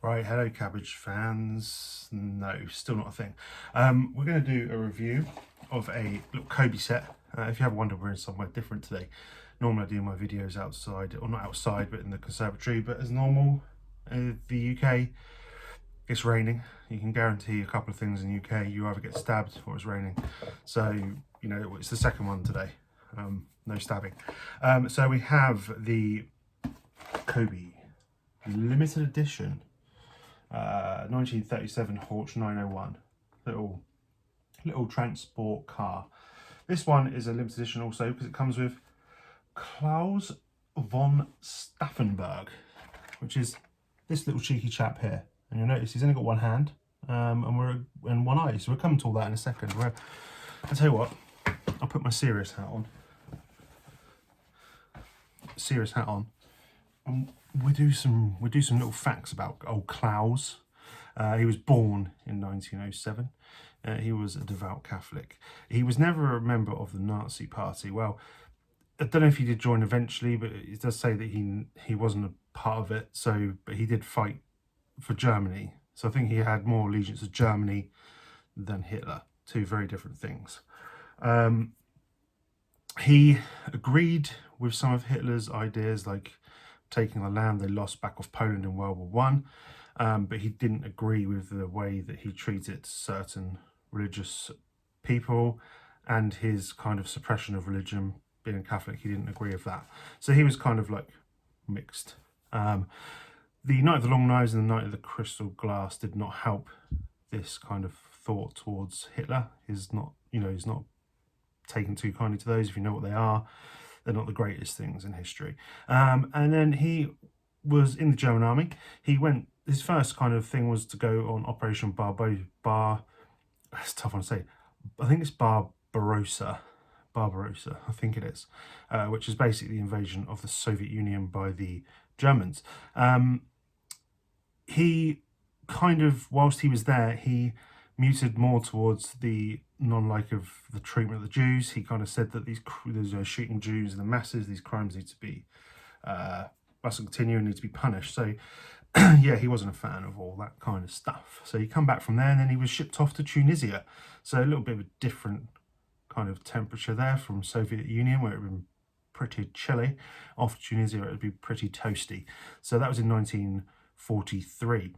Right, hello Cabbage fans. No, still not a thing. We're going to do a review of a little Cobi set. If you have wondered, we're in somewhere different today. Normally I do my videos outside, or not outside, but in the conservatory. But as normal, in the UK, it's raining. You can guarantee a couple of things in the UK. You either get stabbed or it's raining. So, you know, it's the second one today. No stabbing. So we have the Cobi limited edition 1937 Horch 901, little transport car. This one is a limited edition also because it comes with Klaus von Stauffenberg, which is this little cheeky chap here. And you'll notice he's only got one hand and one eye, so we'll come to all that in a second. I'll tell you what, I'll put my serious hat on. And we do some little facts about old Klaus. He was born in 1907. He was a devout Catholic. He was never a member of the Nazi Party. Well, I don't know if he did join eventually, but it does say that he wasn't a part of it. So, but he did fight for Germany. So I think he had more allegiance to Germany than Hitler. Two very different things. He agreed with some of Hitler's ideas, like taking the land they lost back off Poland in World War One, but he didn't agree with the way that he treated certain religious people and his kind of suppression of religion. Being a Catholic, he didn't agree with that. So he was kind of like mixed. The Night of the Long Knives and the Night of the Crystal Glass did not help this kind of thought towards Hitler. He's not taken too kindly to those. If you know what they are, they're not the greatest things in history. And then he was in the German army. His first kind of thing was to go on Operation it's a tough one to say. I think it's Barbarossa, I think it is, which is basically the invasion of the Soviet Union by the Germans. He kind of, whilst he was there, he muted more towards the non-like of the treatment of the Jews. He kind of said that these shooting Jews in the masses, these crimes need to be mustn't continue and need to be punished. So yeah, he wasn't a fan of all that kind of stuff. So he come back from there and then he was shipped off to Tunisia. So a little bit of a different kind of temperature there from Soviet Union, where it had been pretty chilly. Off to Tunisia, it would be pretty toasty. So that was in 1943.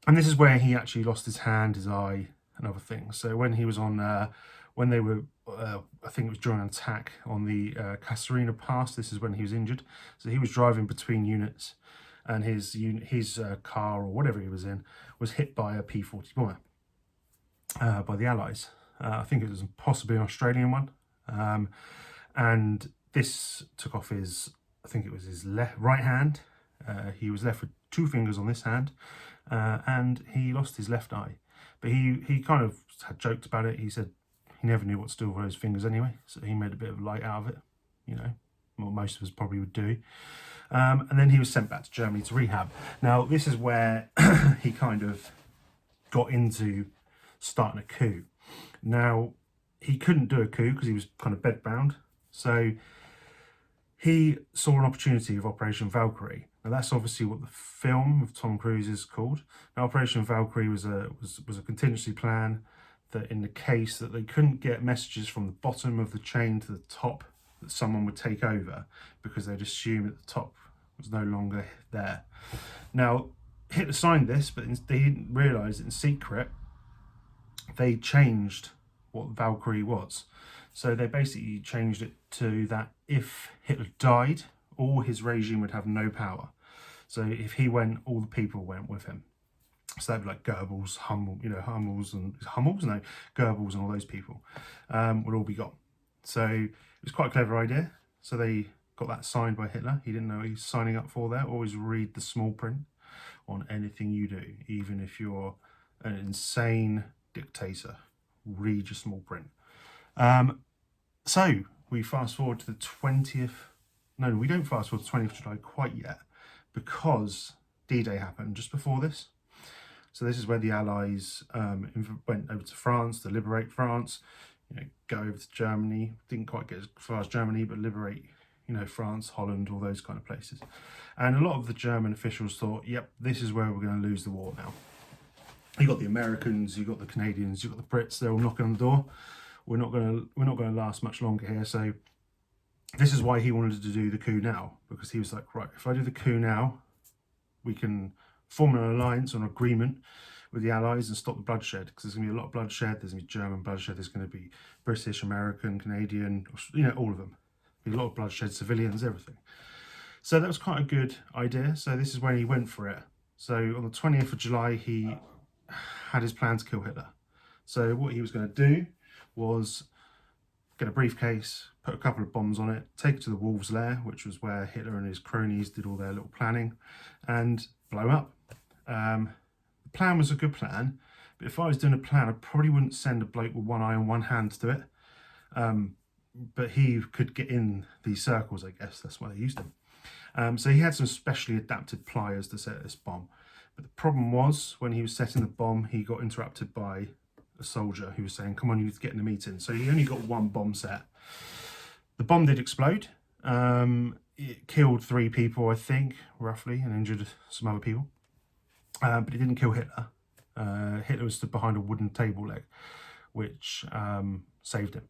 And this is where he actually lost his hand, his eye, and other things. So when he was on, when they were, I think it was during an attack on the Kasserine Pass, this is when he was injured. So he was driving between units, and his car, or whatever he was in, was hit by a P-40 bomber by the Allies. I think it was possibly an Australian one. And this took off his, I think it was his right hand. He was left with two fingers on this hand. And he lost his left eye, but he kind of had joked about it. He said he never knew what to do with those fingers anyway, so he made a bit of light out of it, you know, what most of us probably would do. And then he was sent back to Germany to rehab. Now this is where he kind of got into starting a coup. Now he couldn't do a coup because he was kind of bedbound, so he saw an opportunity of Operation Valkyrie. Now that's obviously what the film with Tom Cruise is called. Now Operation Valkyrie was a contingency plan that in the case that they couldn't get messages from the bottom of the chain to the top, that someone would take over because they'd assume that the top was no longer there. Now Hitler signed this, but they didn't realise in secret they changed what Valkyrie was. So they basically changed it to that if Hitler died, all his regime would have no power. So if he went, all the people went with him. So that'd be like Goebbels, Goebbels and all those people would all be gone. So it was quite a clever idea. So they got that signed by Hitler. He didn't know what he was signing up for there. Always read the small print on anything you do, even if you're an insane dictator. Read your small print. So we fast forward to the 20th. No, we don't fast forward to 20th of July quite yet, because D-Day happened just before this. So this is where the Allies went over to France to liberate France, go over to Germany. Didn't quite get as far as Germany, but liberate, you know, France, Holland, all those kind of places. And a lot of the German officials thought, yep, this is where we're going to lose the war now. You got the Americans, you got the Canadians, you got the Brits. They're all knocking on the door. We're not going to last much longer here. So this is why he wanted to do the coup now, because he was like, right, if I do the coup now, we can form an alliance or an agreement with the Allies and stop the bloodshed, because there's going to be a lot of bloodshed. There's going to be German bloodshed. There's going to be British, American, Canadian, you know, all of them. There'll be a lot of bloodshed, civilians, everything. So that was quite a good idea. So this is when he went for it. So on the 20th of July, he had his plan to kill Hitler. So what he was going to do was get a briefcase, put a couple of bombs on it, take it to the Wolves' Lair, which was where Hitler and his cronies did all their little planning, and blow up. The plan was a good plan, but if I was doing a plan, I probably wouldn't send a bloke with one eye and one hand to do it. But he could get in these circles, I guess. That's why they used him. So he had some specially adapted pliers to set this bomb. But the problem was, when he was setting the bomb, he got interrupted by a soldier who was saying, come on, you need to get in the meeting. So he only got one bomb set. The bomb did explode. It killed 3 people, I think, roughly, and injured some other people. But it didn't kill Hitler. Hitler was stood behind a wooden table leg, which saved him.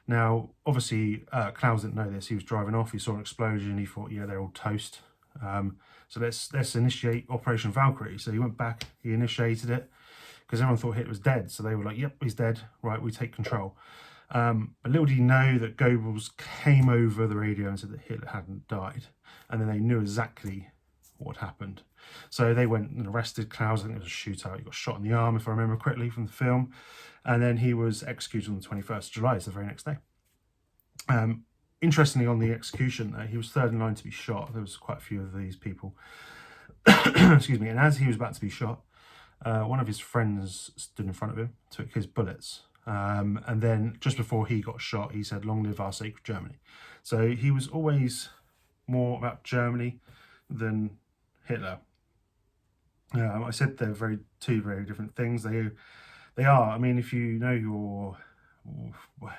Now, obviously, Klaus didn't know this. He was driving off. He saw an explosion. He thought, yeah, they're all toast. So let's initiate Operation Valkyrie. So he went back. He initiated it because everyone thought Hitler was dead. So they were like, yep, he's dead. Right, we take control. But little did he know that Goebbels came over the radio and said that Hitler hadn't died. And then they knew exactly what happened. So they went and arrested Klaus. I think it was a shootout. He got shot in the arm, if I remember correctly from the film. And then he was executed on the 21st of July, so the very next day. Interestingly, on the execution, he was third in line to be shot. There was quite a few of these people. Excuse me. And as he was about to be shot, one of his friends stood in front of him, took his bullets. And then just before he got shot, he said, long live our sacred Germany. So he was always more about Germany than Hitler. I said they're two very different things. They are. I mean, if you know your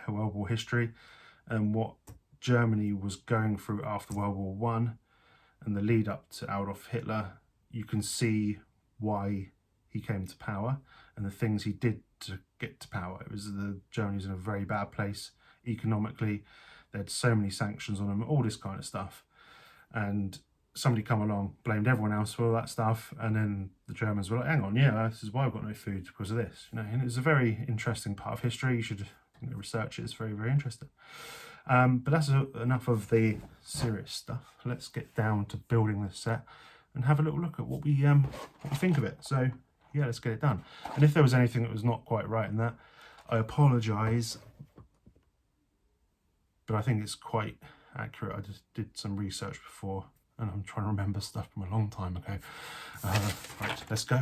World War history and what Germany was going through after World War One and the lead up to Adolf Hitler, you can see why he came to power and the things he did to get to power. It was Germany was in a very bad place economically. They had so many sanctions on them, all this kind of stuff. And somebody come along, blamed everyone else for all that stuff, and then the Germans were like, hang on, yeah, this is why I've got no food, because of this. You know, and it's a very interesting part of history. You should research it. It's very, very interesting. But that's enough of the serious stuff. Let's get down to building this set and have a little look at what we think of it. So yeah, let's get it done. And if there was anything that was not quite right in that, I apologise, but I think it's quite accurate. I just did some research before, and I'm trying to remember stuff from a long time ago. Right, let's go.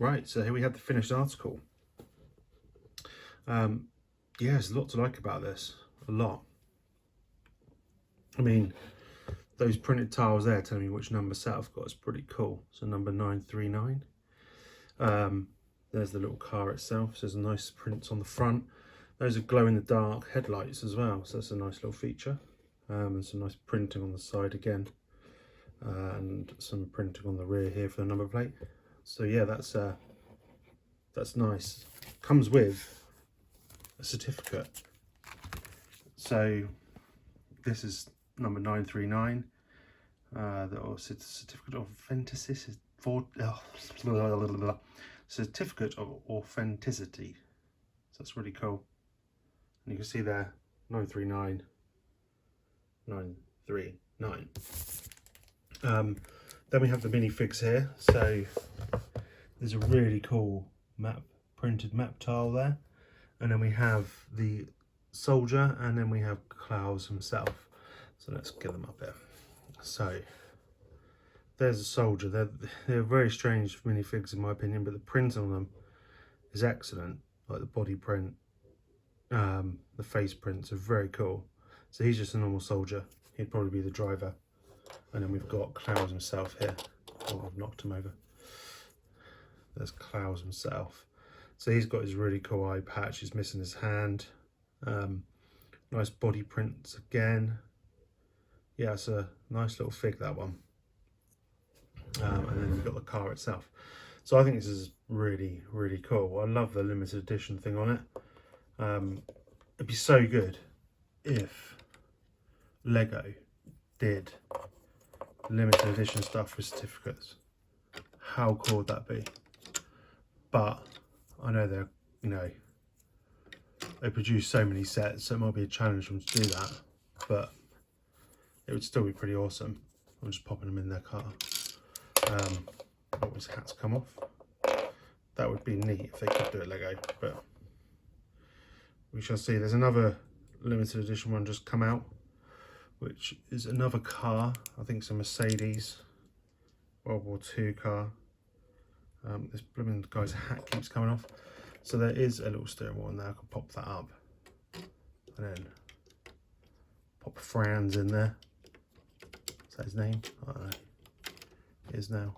Right, so here we have the finished article. Yeah, there's a lot to like about this, a lot. I mean, those printed tiles there telling me which number set I've got is pretty cool. So number 939. There's the little car itself, so there's a nice print on the front. Those are glow-in-the-dark headlights as well, so that's a nice little feature. And some nice printing on the side again, and some printing on the rear here for the number plate. So yeah, that's nice. Comes with a certificate. So this is number 939. The certificate of authenticity. Certificate of authenticity. So that's really cool. And you can see there 939. 939. Then we have the minifigs here. So there's a really cool printed map tile there, and then we have the soldier, and then we have Klaus himself. So let's get them up here. So there's a soldier. They're very strange minifigs in my opinion, but the print on them is excellent. Like the body print, the face prints are very cool. So he's just a normal soldier. He'd probably be the driver. And then we've got Klaus himself here. Oh, I've knocked him over. There's Klaus himself. So he's got his really cool eye patch. He's missing his hand. Nice body prints again. Yeah, it's a nice little fig, that one. And then we've got the car itself. So I think this is really, really cool. I love the limited edition thing on it. It'd be so good if Lego did limited edition stuff with certificates. How cool would that be? But I know they're, they produce so many sets, so it might be a challenge for them to do that, but it would still be pretty awesome. I'm just popping them in their car. His hats come off. That would be neat if they could do it Lego, but we shall see. There's another limited edition one just come out, which is another car. I think it's a Mercedes World War II car. This blooming guy's hat keeps coming off. So there is a little steering wheel in there. I can pop that up and then pop Franz in there. Is that his name? I don't know. It is now.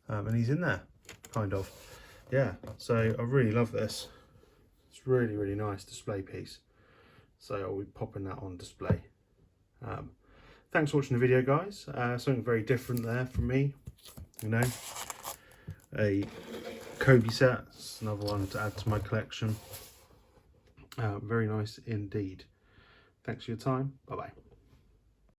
And he's in there, kind of. Yeah, so I really love this. It's really, really nice display piece. So I'll be popping that on display. Thanks for watching the video, guys. Something very different there from me, a Cobi set. It's another one to add to my collection. Very nice indeed. Thanks for your time. Bye bye.